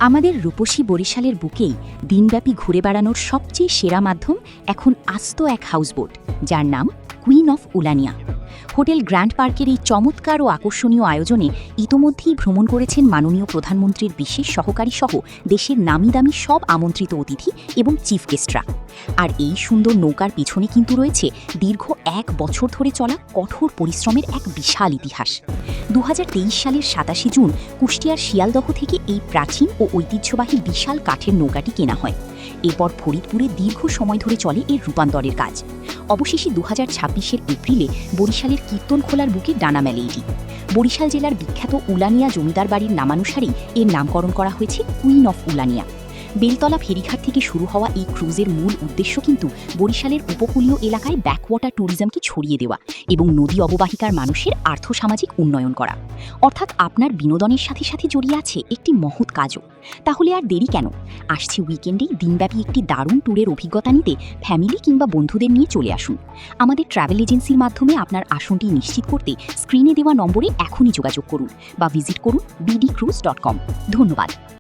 আমাদের রূপসী বরিশালের বুকেই দিনব্যাপী ঘুরে বেড়ানোর সবচেয়ে সেরা মাধ্যম এখন আস্ত এক হাউসবোট, যার নাম queen of Ulania. Hotel grand পার্কের এই চমৎকার ও আকর্ষণীয় আয়োজনে ইতোমধ্যেই ভ্রমণ করেছেন মাননীয় প্রধানমন্ত্রীর বিশেষ সহকারী সহ দেশের নামিদামি সব আমন্ত্রিত অতিথি এবং চিফ গেস্টরা। আর এই সুন্দর নৌকার পিছনে কিন্তু রয়েছে দীর্ঘ 1 বছর ধরে চলা কঠোর পরিশ্রমের এক বিশাল ইতিহাস। 2023 সালের 27 জুন কুষ্টিয়ার শিয়ালদহ থেকে এই প্রাচীন ও ঐতিহ্যবাহী বিশাল কাঠের নৌকাটি কেনা হয়। এরপর ফরিদপুরে দীর্ঘ সময় ধরে চলে এর রূপান্তরের কাজ। অবশেষে 2026-এর এপ্রিলে বরিশালের কীর্তনখোলার বুকে ডানা মেলে এটি। বরিশাল জেলার বিখ্যাত উলানিয়া জমিদার বাড়ির নামানুসারেই এর নামকরণ করা হয়েছে কুইন অফ উলানিয়া। বেলতলা ফেরিঘাট থেকে শুরু হওয়া এই ক্রুজের মূল উদ্দেশ্য কিন্তু বরিশালের উপকূলীয় এলাকায় ব্যাকওয়াটার ট্যুরিজমকে ছড়িয়ে দেওয়া এবং নদী অববাহিকার মানুষের আর্থসামাজিক উন্নয়ন করা। অর্থাৎ আপনার বিনোদনের সাথে সাথে জড়িয়ে আছে একটি মহৎ কাজও। তাহলে আর দেরি কেন? আসছে উইকেন্ডেই দিনব্যাপী একটি দারুণ ট্যুরের অভিজ্ঞতা নিতে ফ্যামিলি কিংবা বন্ধুদের নিয়ে চলে আসুন। আমাদের ট্রাভেল এজেন্সির মাধ্যমে আপনার আসনটি নিশ্চিত করতে স্ক্রিনে দেওয়া নম্বরে এখনই যোগাযোগ করুন বা ভিজিট করুন bdcruise.com। ধন্যবাদ।